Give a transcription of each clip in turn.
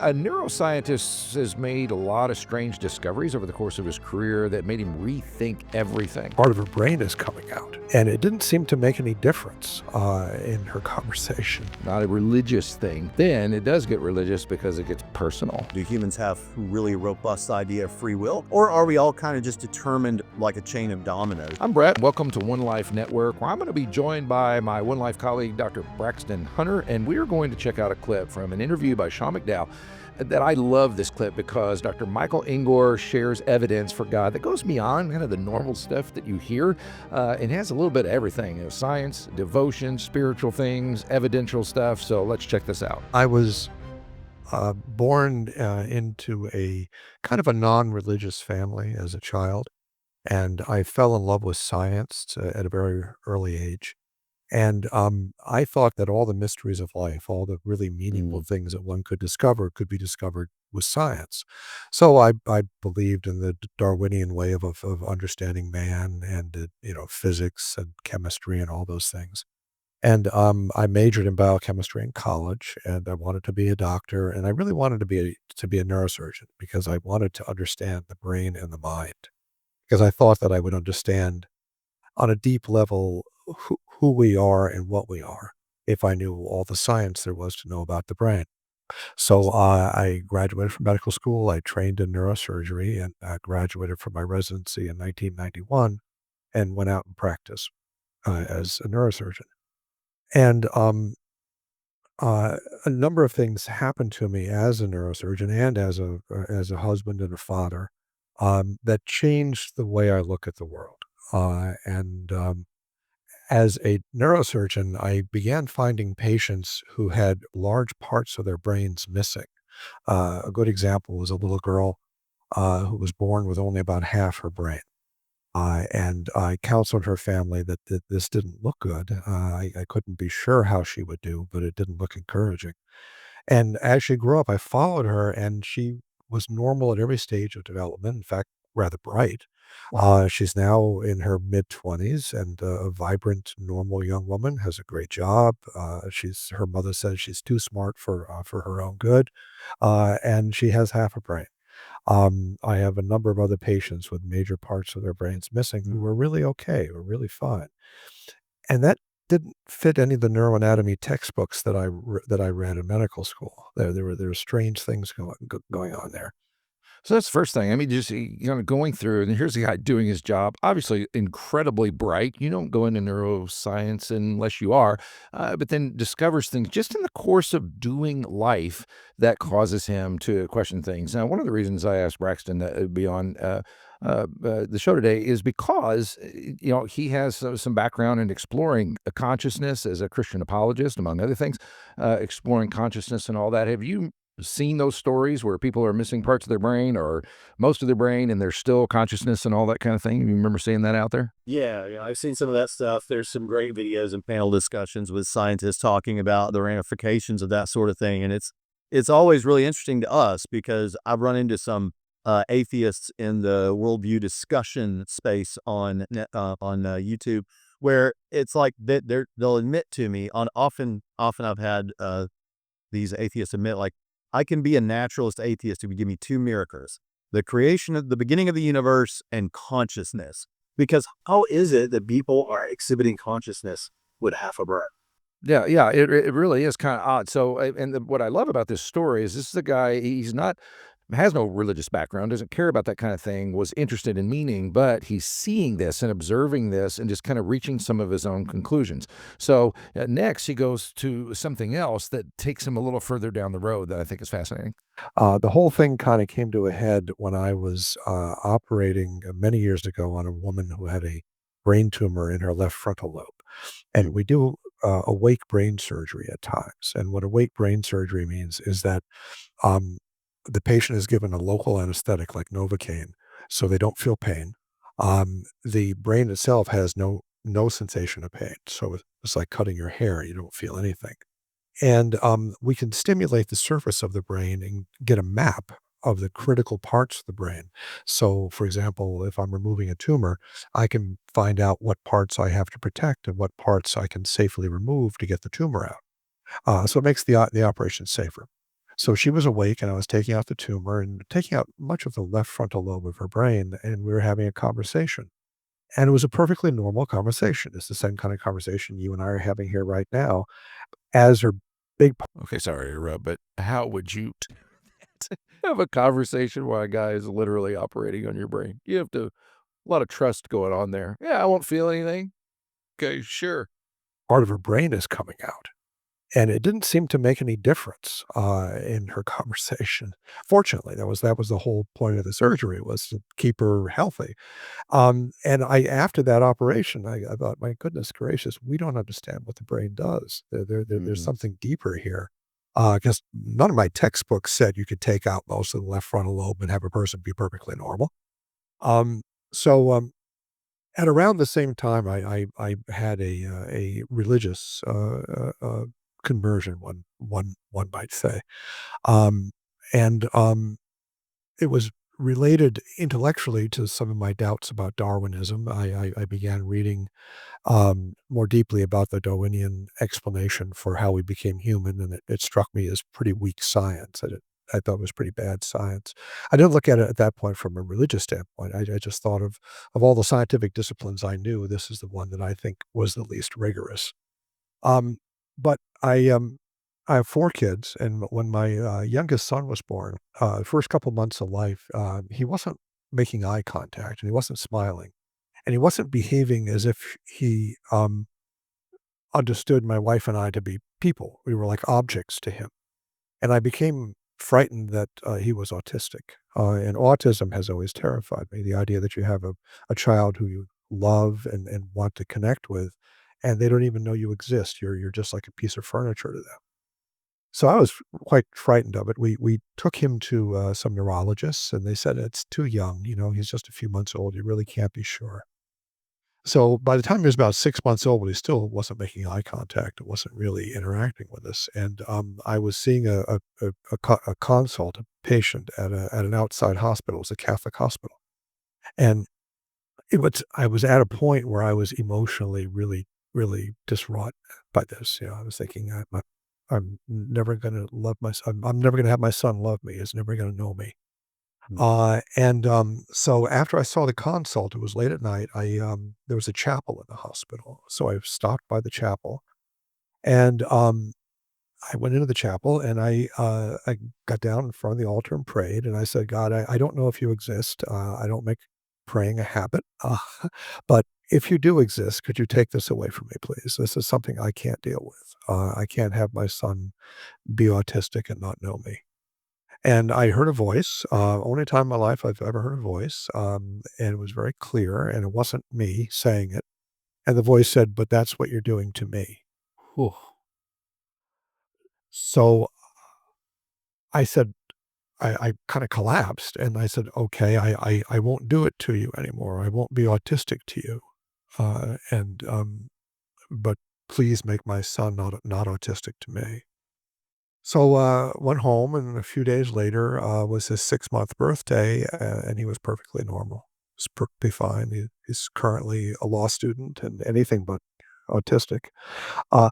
A neuroscientist has made a lot of strange discoveries over the course of his career that made him rethink everything. Part of her brain is coming out, and it didn't seem to make any difference in her conversation. Not a religious thing. Then it does get religious because it gets personal. Do humans have a really robust idea of free will? Or are we all kind of just determined like a chain of dominoes? I'm Brett. Welcome to One Life Network, where I'm going to be joined by my One Life colleague, Dr. Braxton Hunter, and we are going to check out a clip from an interview by Sean McDowell. That I love this clip because Dr. Michael Egnor shares evidence for God that goes beyond kind of the normal stuff that you hear. It has a little bit of everything, science, devotion, spiritual things, evidential stuff. So let's check this out. I was born into a kind of a non-religious family as a child, and I fell in love with science at a very early age. And I thought that all the mysteries of life, all the really meaningful things that one could be discovered with science. So I believed in the Darwinian way of understanding man and physics and chemistry and all those things. And I majored in biochemistry in college, and I wanted to be a doctor, and I really wanted to be a neurosurgeon because I wanted to understand the brain and the mind, because I thought that I would understand on a deep level who we are and what we are if I knew all the science there was to know about the brain. So I graduated from medical school. I trained in neurosurgery and graduated from my residency in 1991 and went out and practiced as a neurosurgeon. And a number of things happened to me as a neurosurgeon and as a husband and a father that changed the way I look at the world. And As a neurosurgeon, I began finding patients who had large parts of their brains missing. A good example was a little girl who was born with only about half her brain. And I counseled her family that this didn't look good. I couldn't be sure how she would do, but it didn't look encouraging. And as she grew up, I followed her, and she was normal at every stage of development. In fact, rather bright. She's now in her mid-20s and a vibrant, normal young woman, has a great job. Her mother says she's too smart for her own good, and she has half a brain. I have a number of other patients with major parts of their brains missing who were really okay, were really fine. And that didn't fit any of the neuroanatomy textbooks that I read in medical school. There were strange things going on there. So that's the first thing. I mean, just going through, and here's the guy doing his job. Obviously, incredibly bright. You don't go into neuroscience unless you are, but then discovers things just in the course of doing life that causes him to question things. Now, one of the reasons I asked Braxton to be on the show today is because he has some background in exploring consciousness as a Christian apologist, among other things, exploring consciousness and all that. Have you seen those stories where people are missing parts of their brain or most of their brain and there's still consciousness and all that kind of thing? You remember seeing that out there? Yeah, I've seen some of that stuff. There's some great videos and panel discussions with scientists talking about the ramifications of that sort of thing. And it's always really interesting to us because I've run into some atheists in the worldview discussion space on YouTube, where it's like they'll admit to me often I've had these atheists admit, like, I can be a naturalist atheist if you give me two miracles: the creation of the beginning of the universe and consciousness. Because how is it that people are exhibiting consciousness with half a brain? Yeah, yeah, it really is kind of odd. So, what I love about this story is this is a guy. He's not has no religious background, doesn't care about that kind of thing. Was interested in meaning, but he's seeing this and observing this and just kind of reaching some of his own conclusions. So next, he goes to something else that takes him a little further down the road that I think is fascinating. The whole thing kind of came to a head when I was operating many years ago on a woman who had a brain tumor in her left frontal lobe. And we do awake brain surgery at times. And what awake brain surgery means is that um, the patient is given a local anesthetic like Novocaine, so they don't feel pain. The brain itself has no sensation of pain, so it's like cutting your hair. You don't feel anything. And we can stimulate the surface of the brain and get a map of the critical parts of the brain. So, for example, if I'm removing a tumor, I can find out what parts I have to protect and what parts I can safely remove to get the tumor out. So it makes the operation safer. So she was awake, and I was taking out the tumor and taking out much of the left frontal lobe of her brain, and we were having a conversation. And it was a perfectly normal conversation. It's the same kind of conversation you and I are having here right now. As her big Okay, sorry to interrupt, but how would you have a conversation while a guy is literally operating on your brain? You have to a lot of trust going on there. Yeah, I won't feel anything. Okay, sure. part of her brain is coming out. And it didn't seem to make any difference, in her conversation. Fortunately, that was the whole point of the surgery, was to keep her healthy. And I after that operation, I thought, "My goodness gracious, we don't understand what the brain does. There's Mhm. something deeper here." Because none of my textbooks said you could take out most of the left frontal lobe and have a person be perfectly normal. Um, so, at around the same time, I had a religious, conversion, one might say. Um, and it was related intellectually to some of my doubts about Darwinism. I began reading, more deeply about the Darwinian explanation for how we became human, and it struck me as pretty weak science, and I thought it was pretty bad science. I didn't look at it at that point from a religious standpoint. I just thought of all the scientific disciplines I knew, this is the one that I think was the least rigorous. Um, but I have 4 kids, and when my, youngest son was born, the first couple months of life, he wasn't making eye contact, and he wasn't smiling, and he wasn't behaving as if he, understood my wife and I to be people. We were like objects to him, and I became frightened that, he was autistic, and autism has always terrified me, the idea that you have a child who you love and want to connect with, and they don't even know you exist. You're just like a piece of furniture to them. So I was quite frightened of it. We took him to, some neurologists, and they said, "It's too young, he's just a few months old, you really can't be sure." So by the time he was about 6 months old, he still wasn't making eye contact, and wasn't really interacting with us, and, I was seeing a consult, a patient at an outside hospital. It was a Catholic hospital, and I was at a point where I was emotionally really, really distraught by this. I was thinking, I'm never gonna love my son. I'm never gonna have my son love me. He's never gonna know me." So after I saw the consult, it was late at night. There was a chapel in the hospital, so I stopped by the chapel, and, I went into the chapel, and I got down in front of the altar and prayed, and I said, "God, I don't know if you exist. I don't make praying a habit, but if you do exist, could you take this away from me, please? This is something I can't deal with. I can't have my son be autistic and not know me." And I heard a voice, only time in my life I've ever heard a voice, and it was very clear, and it wasn't me saying it. And the voice said, "But that's what you're doing to me." Whew. So I said, I kinda collapsed, and I said, "Okay, I won't do it to you anymore. I won't be autistic to you, and, but please make my son not autistic to me." So, went home, and a few days later, was his 6-month birthday, and he was perfectly normal. He's perfectly fine. He's currently a law student and anything but autistic. Uh,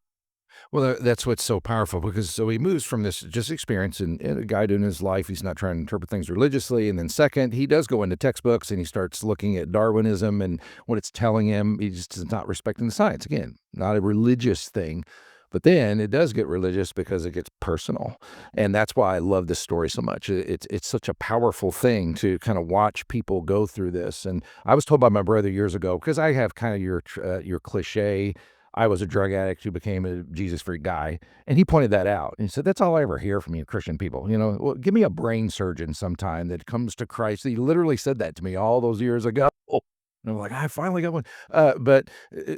Well, that's what's so powerful because so he moves from this just experience and a guy doing his life. He's not trying to interpret things religiously. And then, second, he does go into textbooks and he starts looking at Darwinism and what it's telling him. He just is not respecting the science. Again, not a religious thing. But then it does get religious because it gets personal. And that's why I love this story so much. It's such a powerful thing to kind of watch people go through this. And I was told by my brother years ago, because I have kind of your cliche I was a drug addict who became a Jesus freak guy, and he pointed that out, and he said, "That's all I ever hear from you Christian people, well, give me a brain surgeon sometime that comes to Christ." He literally said that to me all those years ago, and I'm like, "I finally got one."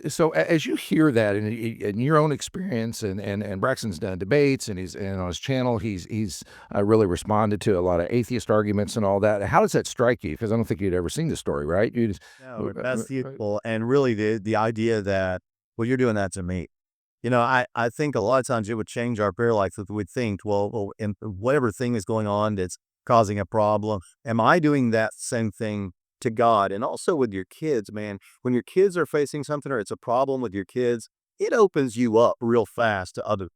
So as you hear that in your own experience, and Braxton's done debates, and on his channel, he's really responded to a lot of atheist arguments and all that. How does that strike you? Because I don't think you'd ever seen the story, right? You just No, that's beautiful, and really the idea that, "Well, you're doing that to me." I think a lot of times it would change our prayer life if we think, well, and whatever thing is going on that's causing a problem, am I doing that same thing to God? And also with your kids, man, when your kids are facing something or it's a problem with your kids, it opens you up real fast to other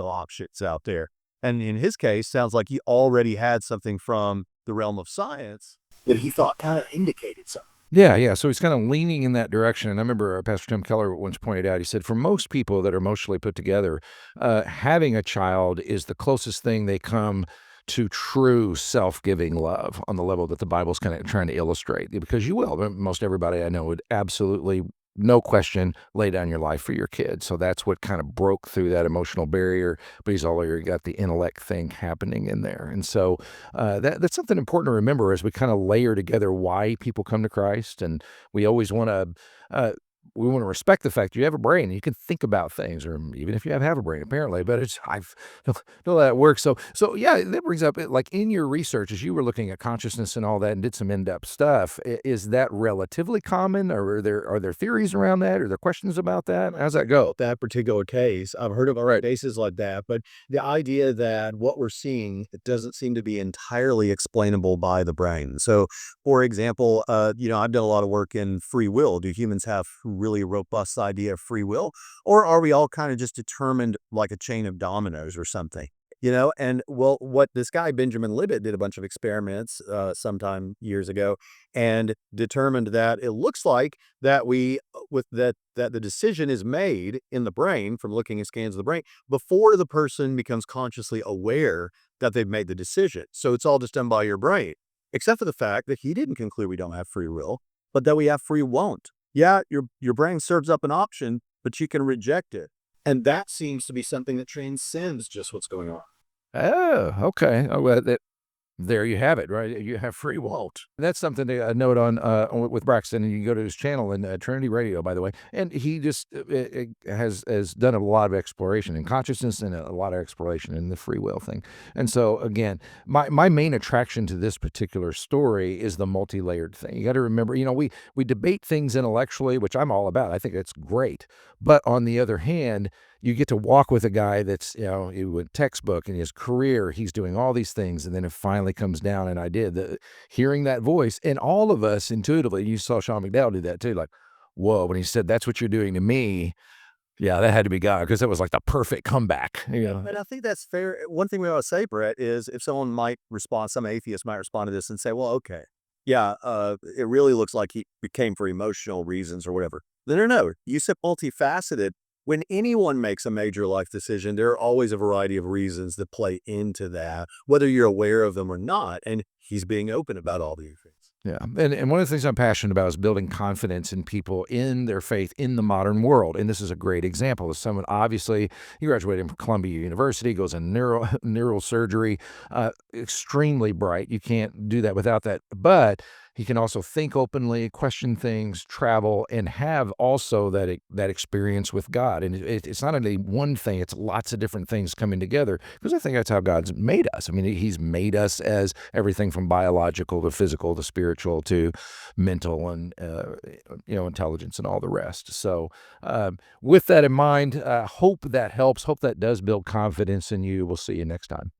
options out there. And in his case, sounds like he already had something from the realm of science that he thought kind of indicated something. Yeah, yeah. So he's kind of leaning in that direction. And I remember Pastor Tim Keller once pointed out, he said, for most people that are emotionally put together, having a child is the closest thing they come to true self-giving love on the level that the Bible's kind of trying to illustrate. Because you will. Most everybody I know would absolutely, no question, lay down your life for your kid. So that's what kind of broke through that emotional barrier. But he's already got the intellect thing happening in there. And so that's something important to remember as we kind of layer together why people come to Christ, and we always want to. We want to respect the fact you have a brain. You can think about things, or even if you have a brain, apparently. But it's I've know that works. So yeah, that brings up like in your research as you were looking at consciousness and all that, and did some in depth stuff. Is that relatively common, or are there theories around that? Are there questions about that? How's that go? That particular case, I've heard of cases like that, but the idea that what we're seeing, it doesn't seem to be entirely explainable by the brain. So, for example, I've done a lot of work in free will. Do humans have really robust idea of free will, or are we all kind of just determined like a chain of dominoes or something? And well, what this guy Benjamin Libet did a bunch of experiments sometime years ago, and determined that it looks like that we with that the decision is made in the brain from looking at scans of the brain before the person becomes consciously aware that they've made the decision. So it's all just done by your brain, except for the fact that he didn't conclude we don't have free will, but that we have free won't. Yeah, your brain serves up an option, but you can reject it. And that seems to be something that transcends just what's going on. Oh, okay. Oh, well, there you have it, right? You have free Walt. That's something to note with Braxton, and you can go to his channel in Trinity Radio, by the way. And he just has done a lot of exploration in consciousness and a lot of exploration in the free will thing. And so again, my main attraction to this particular story is the multi-layered thing. You got to remember, we debate things intellectually, which I'm all about. I think it's great. But on the other hand, you get to walk with a guy that's, he went textbook in his career, he's doing all these things, and then it finally comes down, and I did. Hearing that voice, and all of us intuitively, you saw Sean McDowell do that too, like, whoa, when he said, "That's what you're doing to me," yeah, that had to be God, because that was like the perfect comeback, And I think that's fair. One thing we ought to say, Brett, is if someone might respond, some atheist might respond to this and say, well, okay, yeah, it really looks like he became for emotional reasons or whatever. No. You said multifaceted. When anyone makes a major life decision, there are always a variety of reasons that play into that, whether you're aware of them or not. And he's being open about all these things. Yeah, and one of the things I'm passionate about is building confidence in people in their faith in the modern world, and this is a great example of someone. Obviously, he graduated from Columbia University, goes in neurosurgery, extremely bright. You can't do that without that, but he can also think openly, question things, travel, and have also that experience with God. And it's not only one thing; it's lots of different things coming together. Because I think that's how God's made us. I mean, He's made us as everything from biological to physical to spiritual to mental and intelligence and all the rest. So, with that in mind, hope that helps. Hope that does build confidence in you. We'll see you next time.